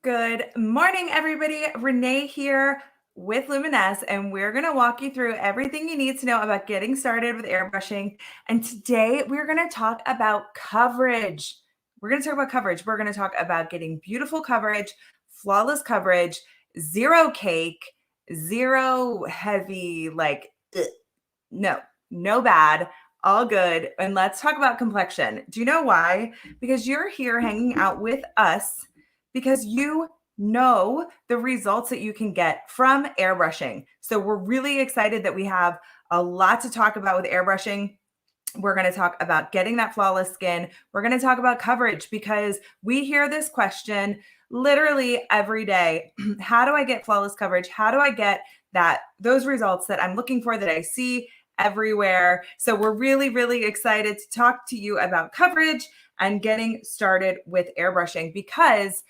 Good morning, everybody. Renee here with Luminess, and we're going to walk you through everything you need to know about getting started with airbrushing. And today we're going to talk about coverage. We're going to talk about coverage. We're going to talk about getting beautiful coverage, flawless coverage, zero cake, zero heavy, like, no bad, all good. And let's talk about complexion. Do you know why? Because you're here hanging out with us because you know the results that you can get from airbrushing. So we're really excited that we have a lot to talk about with airbrushing. We're going to talk about getting that flawless skin. We're going to talk about coverage because we hear this question literally every day. How do I get flawless coverage? How do I get those results that I'm looking for, that I see everywhere? So we're really, really excited to talk to you about coverage and getting started with airbrushing because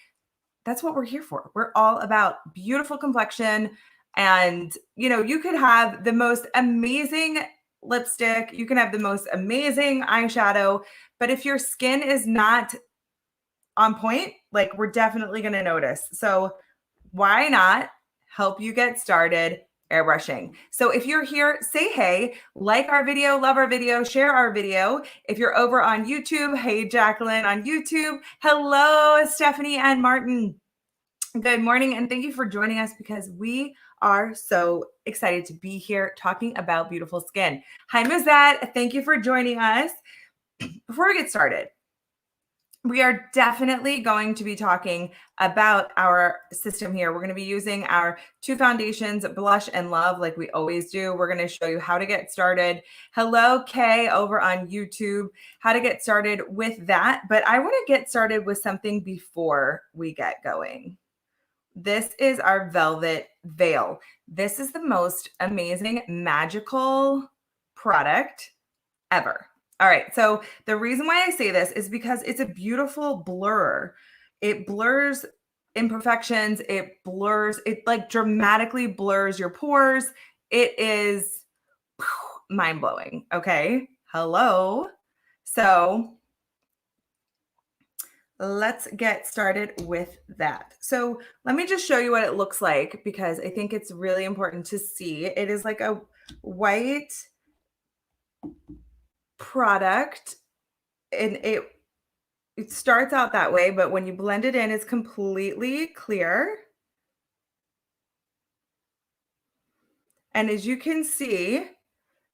that's what we're here for. We're all about beautiful complexion. And, you could have the most amazing lipstick, you can have the most amazing eyeshadow, but if your skin is not on point, like, we're definitely going to notice. So why not help you get started airbrushing? So if you're here, say hey, like our video, love our video, share our video. If you're over on YouTube, hey, Jacqueline on YouTube. Hello, Stephanie and Martin. Good morning, and thank you for joining us because we are so excited to be here talking about beautiful skin. Hi, Mazette. Thank you for joining us. Before we get started, we are definitely going to be talking about our system here. We're going to be using our two foundations, Blush and Love, like we always do. We're going to show you how to get started. Hello, Kay, over on YouTube, how to get started with that. But I want to get started with something before we get going. This is our Velvet Veil. This is the most amazing, magical product ever. All right, so the reason why I say this is because it's a beautiful blur. It blurs imperfections. It like dramatically blurs your pores. It is mind-blowing, okay? Hello. So let's get started with that. So let me just show you what it looks like because I think it's really important to see. It is like a white product, and it starts out that way, but when you blend it in, it's completely clear. And as you can see,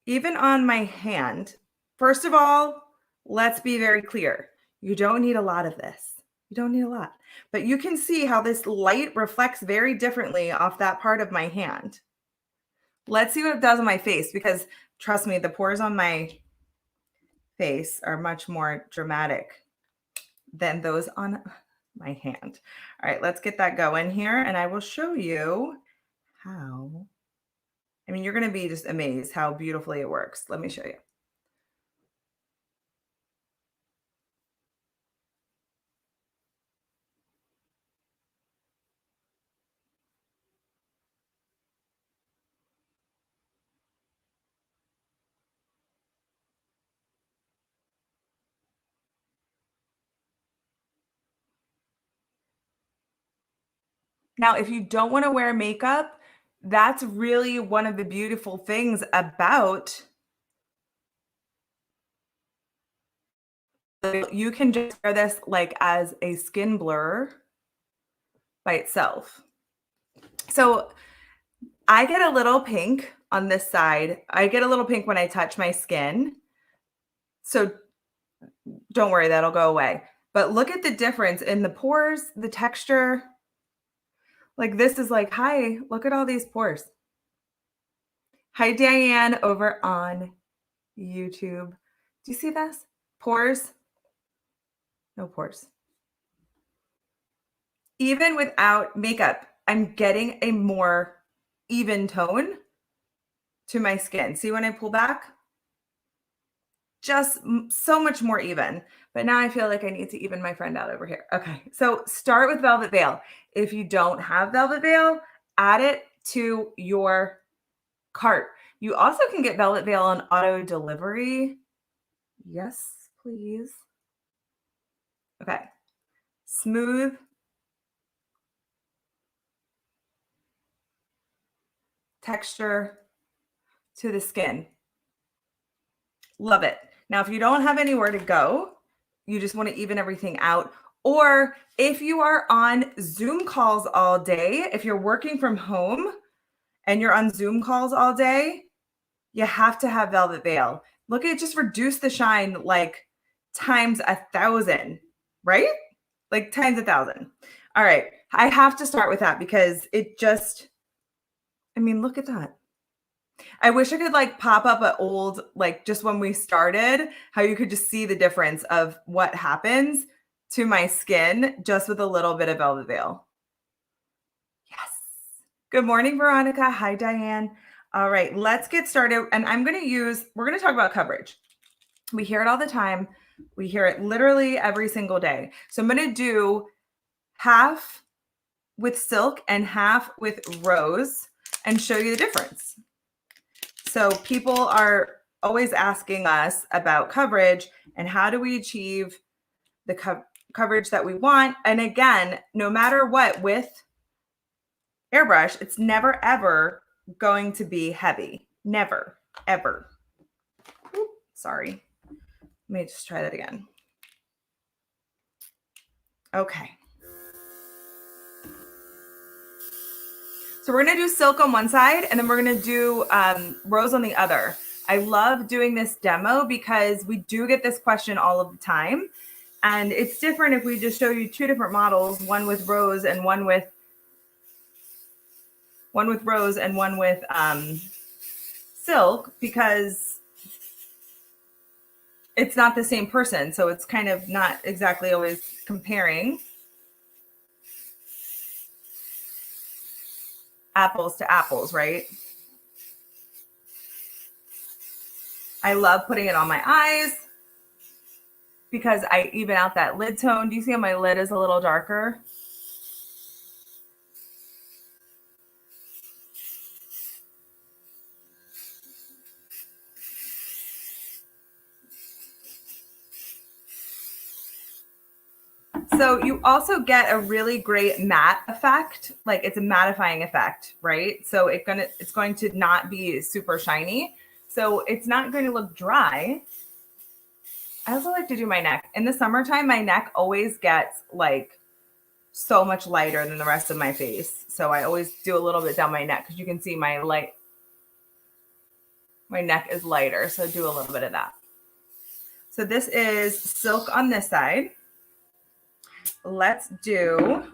even on my hand, first of all, let's be very clear. You don't need a lot of this. You don't need a lot, but you can see how this light reflects very differently off that part of my hand. Let's see what it does on my face, because trust me, the pores on my face are much more dramatic than those on my hand. All right, let's get that going here, and I will show you how. I mean, you're going to be just amazed how beautifully it works. Let me show you. Now, if you don't want to wear makeup, that's really one of the beautiful things about, you can just wear this like as a skin blur by itself. So I get a little pink on this side. I get a little pink when I touch my skin. So don't worry, that'll go away. But look at the difference in the pores, the texture. Like, this is like, hi, look at all these pores. Hi, Diane, over on YouTube. Do you see this? Pores? No pores. Even without makeup, I'm getting a more even tone to my skin. See when I pull back? Just so much more even. But now I feel like I need to even my friend out over here. Okay, so start with Velvet Veil. If you don't have Velvet Veil, add it to your cart. You also can get Velvet Veil on auto delivery. Yes, please. Okay. Smooth texture to the skin. Love it. Now, if you don't have anywhere to go, you just want to even everything out. Or if you are on Zoom calls all day, if you're working from home and you're on Zoom calls all day, you have to have Velvet Veil. Look at it, just reduce the shine like times 1,000, right? Like times 1,000. All right. I have to start with that because it just, I mean, look at that. I wish I could like pop up an old, like just when we started, how you could just see the difference of what happens to my skin just with a little bit of Velvet Veil. Yes. Good morning, Veronica. Hi, Diane. All right, let's get started. And we're going to talk about coverage. We hear it all the time. We hear it literally every single day. So I'm going to do half with silk and half with rose and show you the difference. So people are always asking us about coverage and how do we achieve the coverage that we want. And again, no matter what, with airbrush, it's never, ever going to be heavy. Never, ever. Oops, sorry. Let me just try that again. Okay. So we're going to do silk on one side and then we're going to do rose on the other. I love doing this demo because we do get this question all of the time. And it's different if we just show you two different models, one with rose and one with silk, because it's not the same person. So it's kind of not exactly always comparing apples to apples, right? I love putting it on my eyes because I even out that lid tone. Do you see how my lid is a little darker? So you also get a really great matte effect. Like it's a mattifying effect, right? So it's going to not be super shiny. So it's not going to look dry. I also like to do my neck. In the summertime, my neck always gets like so much lighter than the rest of my face. So I always do a little bit down my neck because you can see my neck is lighter. So do a little bit of that. So this is silk on this side. Let's do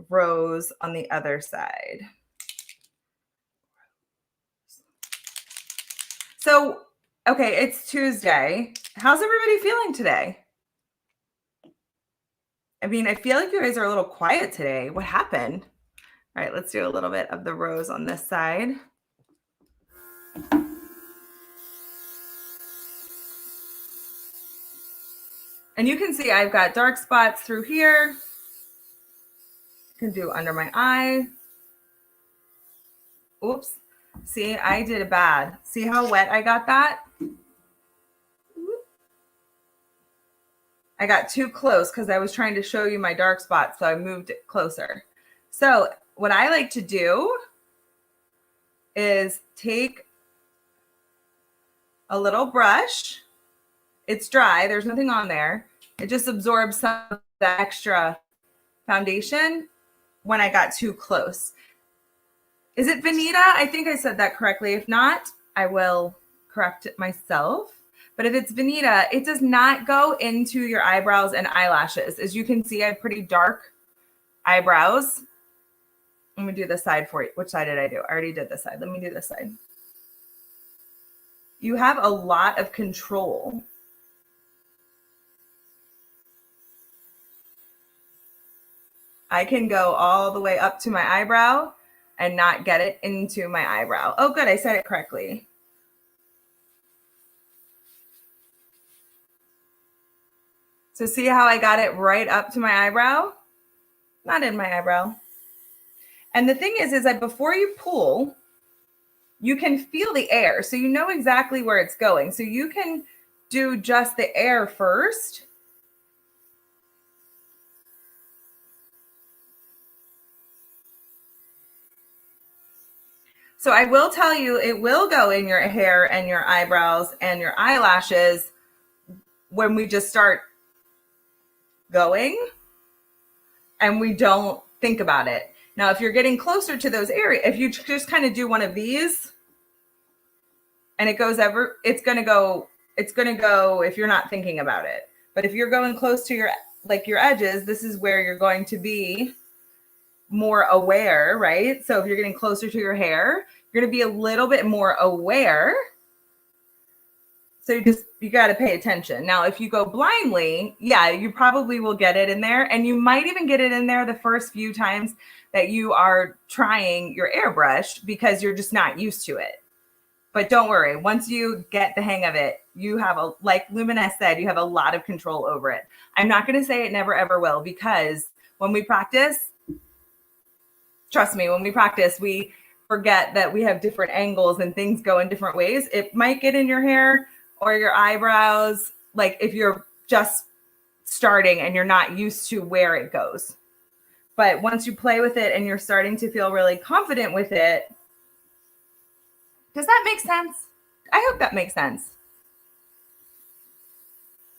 rose on the other side. So, okay, it's Tuesday. How's everybody feeling today? I mean, I feel like you guys are a little quiet today. What happened? All right, let's do a little bit of the rose on this side. And you can see I've got dark spots through here. You can do under my eye. Oops. See, I did it bad. See how wet I got that? I got too close because I was trying to show you my dark spots, so I moved it closer. So what I like to do is take a little brush. It's dry. There's nothing on there. It just absorbs some of the extra foundation when I got too close. Is it Veneta? I think I said that correctly. If not, I will correct it myself. But if it's Veneta, it does not go into your eyebrows and eyelashes. As you can see, I have pretty dark eyebrows. Let me do this side for you. Which side did I do? I already did this side. Let me do this side. You have a lot of control. I can go all the way up to my eyebrow and not get it into my eyebrow. Oh, good. I said it correctly. So see how I got it right up to my eyebrow? Not in my eyebrow. And the thing is that before you pull, you can feel the air. So you know exactly where it's going. So you can do just the air first. So I will tell you, it will go in your hair and your eyebrows and your eyelashes when we just start going and we don't think about it. Now, if you're getting closer to those areas, if you just kind of do one of these and it goes ever, it's going to go if you're not thinking about it. But if you're going close to your edges, this is where you're going to be more aware, right? So if you're getting closer to your hair, you're going to be a little bit more aware. So you got to pay attention. Now, if you go blindly, yeah, you probably will get it in there, and you might even get it in there the first few times that you are trying your airbrush because you're just not used to it. But don't worry, once you get the hang of it, you have like Luminess said, you have a lot of control over it. I'm not going to say it never ever will, because when we practice, trust me, when we practice, we forget that we have different angles and things go in different ways. It might get in your hair or your eyebrows, like if you're just starting and you're not used to where it goes. But once you play with it and you're starting to feel really confident with it, does that make sense? I hope that makes sense.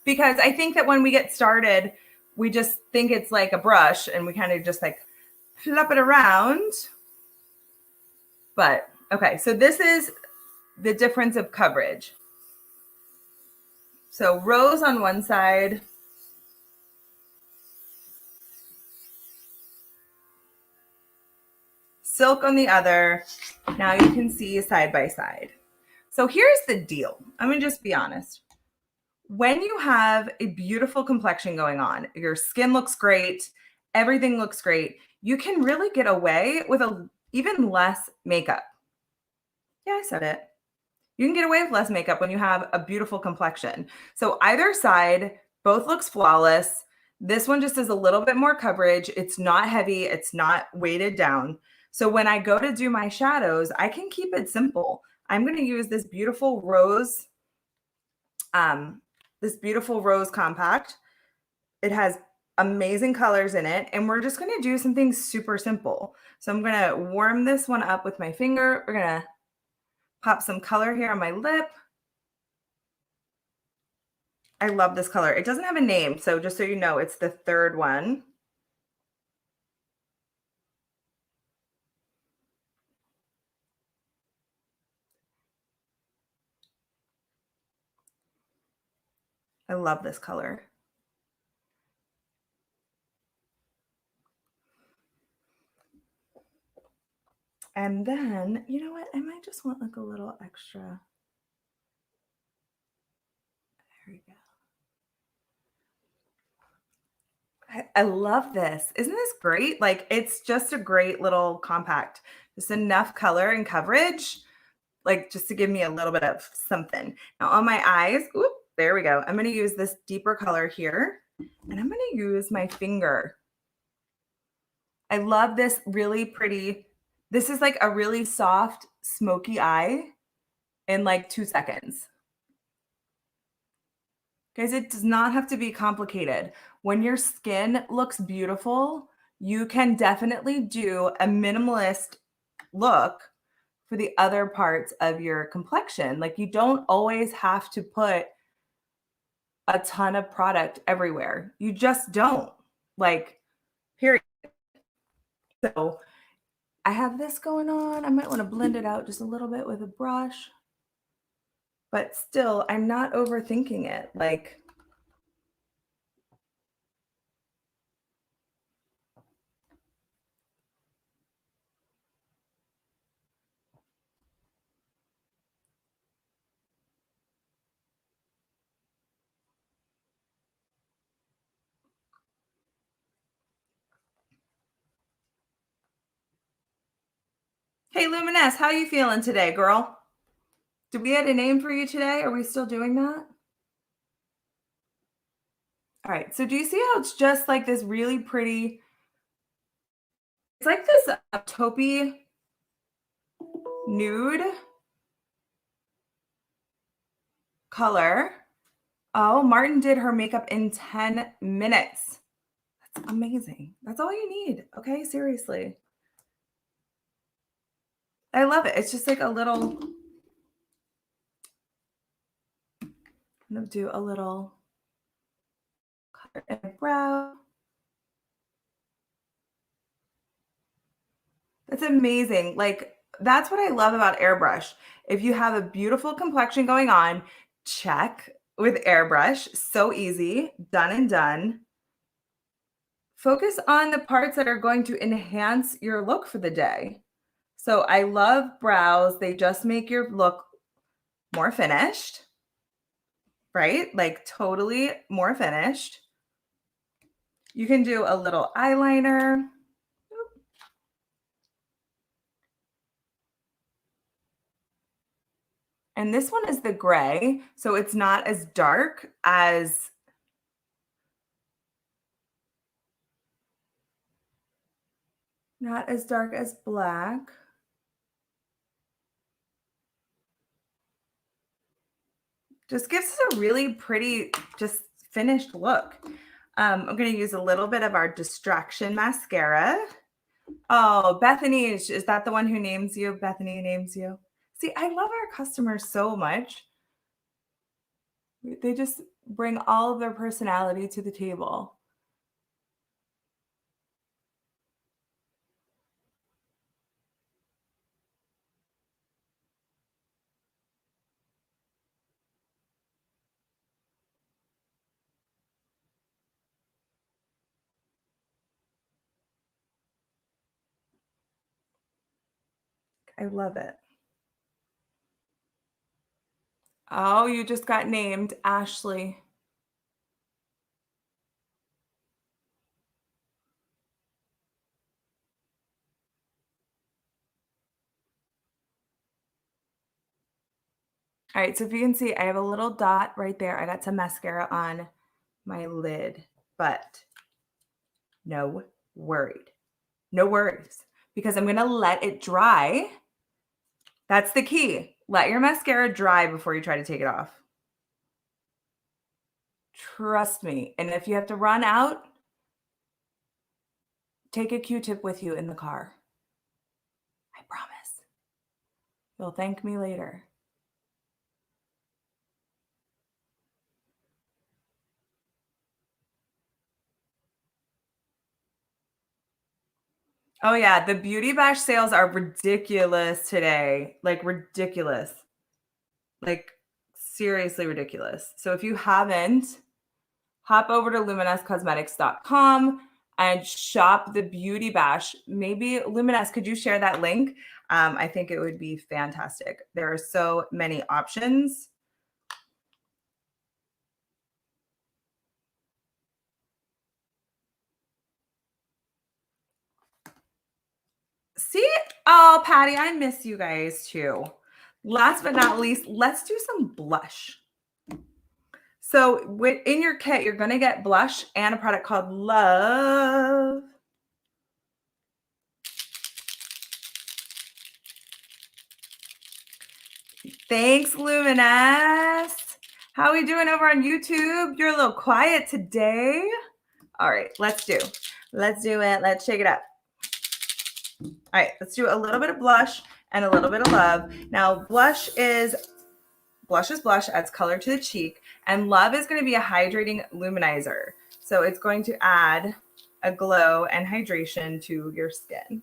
Because I think that when we get started, we just think it's like a brush and we kind of just like flip it around. But okay, so this is the difference of coverage. So rose on one side, silk on the other. Now you can see side by side. So here's the deal. I'm going to just be honest. When you have a beautiful complexion going on, your skin looks great, everything looks great, you can really get away with even less makeup. Yeah, I said it. You can get away with less makeup when you have a beautiful complexion. So either side, both looks flawless. This one just has a little bit more coverage. It's not heavy. It's not weighted down. So when I go to do my shadows, I can keep it simple. I'm going to use this beautiful rose compact. It has amazing colors in it, and we're just going to do something super simple. So I'm going to warm this one up with my finger. We're going to pop some color here on my lip. I love this color. It doesn't have a name, so just so you know, it's the third one. I love this color. And then, you know what? I might just want like a little extra. There we go. I love this. Isn't this great? Like, it's just a great little compact. Just enough color and coverage, like just to give me a little bit of something. Now on my eyes, oop, there we go. I'm going to use this deeper color here, and I'm going to use my finger. I love this really pretty. This is like a really soft, smoky eye in like 2 seconds. Guys, it does not have to be complicated. When your skin looks beautiful, you can definitely do a minimalist look for the other parts of your complexion. Like, you don't always have to put a ton of product everywhere. You just don't. Like, period. So I have this going on. I might want to blend it out just a little bit with a brush. But still, I'm not overthinking it. Like, hey, Luminess, how you feeling today, girl? Did we add a name for you today? Are we still doing that? All right. So do you see how it's just like this really pretty? It's like this taupey nude color. Oh, Martin did her makeup in 10 minutes. That's amazing. That's all you need. Okay, seriously. I love it. It's just like a little, I'm going to do a little color in my brow. That's amazing. Like, that's what I love about airbrush. If you have a beautiful complexion going on, check with airbrush. So easy, done and done. Focus on the parts that are going to enhance your look for the day. So I love brows. They just make your look more finished, right? Like totally more finished. You can do a little eyeliner. And this one is the gray, so it's not as dark as black. Just gives us a really pretty, just finished look. I'm going to use a little bit of our Distraction mascara. Oh, Bethany, is that the one who names you? Bethany names you. See, I love our customers so much. They just bring all of their personality to the table. I love it. Oh, you just got named Ashley. All right, so if you can see, I have a little dot right there. I got some mascara on my lid, but no worried. No worries, because I'm gonna let it dry. That's the key. Let your mascara dry before you try to take it off. Trust me. And if you have to run out, take a Q-tip with you in the car. I promise. You'll thank me later. Oh yeah, the Beauty Bash sales are ridiculous today. Like ridiculous. Like seriously ridiculous. So if you haven't, hop over to luminesscosmetics.com and shop the Beauty Bash. Maybe Luminess, could you share that link? I think it would be fantastic. There are so many options. See? Oh, Patty, I miss you guys too. Last but not least, let's do some blush. So in your kit, you're going to get blush and a product called Love. Thanks, Luminess. How are we doing over on YouTube? You're a little quiet today. All right, let's do it. Let's shake it up. All right, let's do a little bit of blush and a little bit of love. Now, blush is blush, adds color to the cheek, and love is going to be a hydrating luminizer. So it's going to add a glow and hydration to your skin.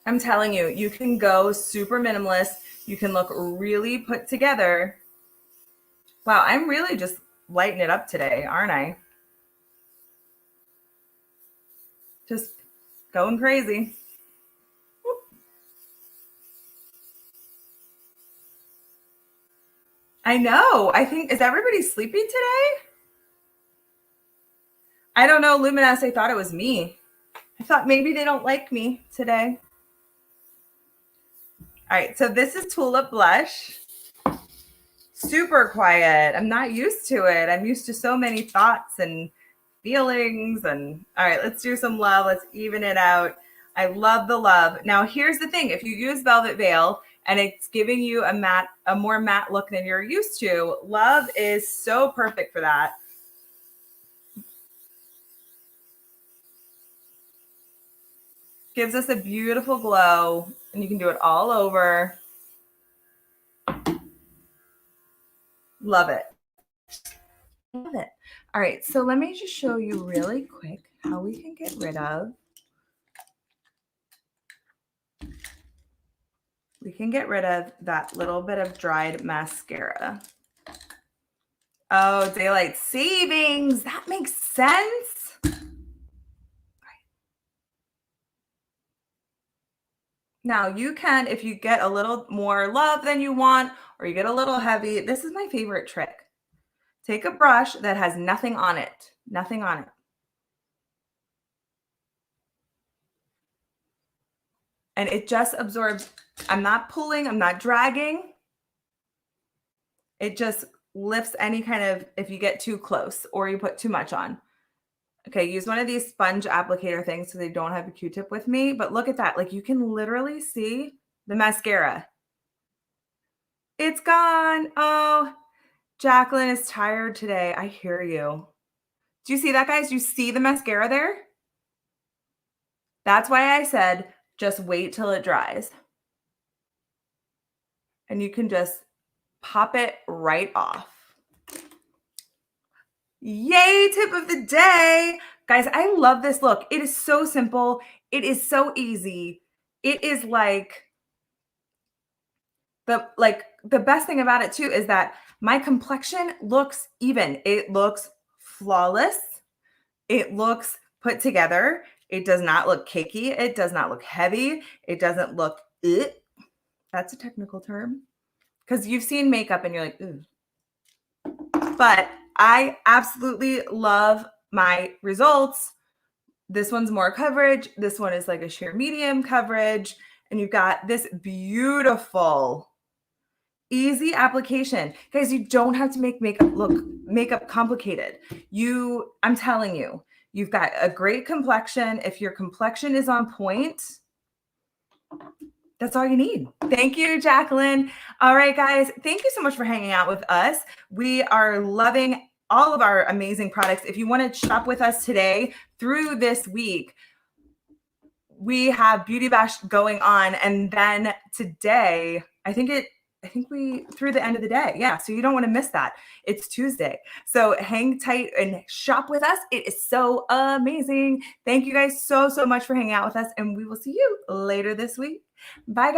I'm telling you, you can go super minimalist. You can look really put together. Wow, I'm really just lighting it up today, aren't I? Just going crazy. I know. I think, is everybody sleeping today? I don't know, Luminous. I thought it was me. I thought maybe they don't like me today. All right, so this is Tulip Blush. Super quiet. I'm not used to it. I'm used to so many thoughts and feelings. And all right, let's do some love. Let's even it out. I love the love. Now, here's the thing. If you use Velvet Veil and it's giving you a more matte look than you're used to, Love is so perfect for that. Gives us a beautiful glow, and you can do it all over. Love it. Love it. All right, so let me just show you really quick how we can get rid of. We can get rid of that little bit of dried mascara. Oh, daylight savings. That makes sense. Now you can, if you get a little more love than you want, or you get a little heavy, this is my favorite trick. Take a brush that has nothing on it, nothing on it. And it just absorbs. I'm not pulling, I'm not dragging. It just lifts any kind of, if you get too close or you put too much on. Okay, use one of these sponge applicator things so they don't have a Q-tip with me. But look at that. Like you can literally see the mascara. It's gone. Oh, Jacqueline is tired today. I hear you. Do you see that, guys? Do you see the mascara there? That's why I said just wait till it dries. And you can just pop it right off. Yay, tip of the day. Guys, I love this look. It is so simple. It is so easy. It is like the best thing about it too is that my complexion looks even. It looks flawless. It looks put together. It does not look cakey. It does not look heavy. It doesn't look, that's a technical term. Because you've seen makeup and you're like, ooh. But I absolutely love my results. This one's more coverage. This one is like a sheer medium coverage. And you've got this beautiful, easy application. Guys, you don't have to make makeup complicated. I'm telling you, you've got a great complexion. If your complexion is on point, that's all you need. Thank you, Jacqueline. All right, guys, thank you so much for hanging out with us. We are loving all of our amazing products. If you want to shop with us today through this week, we have Beauty Bash going on. And then today, I think we through the end of the day. Yeah. So you don't want to miss that. It's Tuesday. So hang tight and shop with us. It is so amazing. Thank you guys so much for hanging out with us. And we will see you later this week. Bye, guys.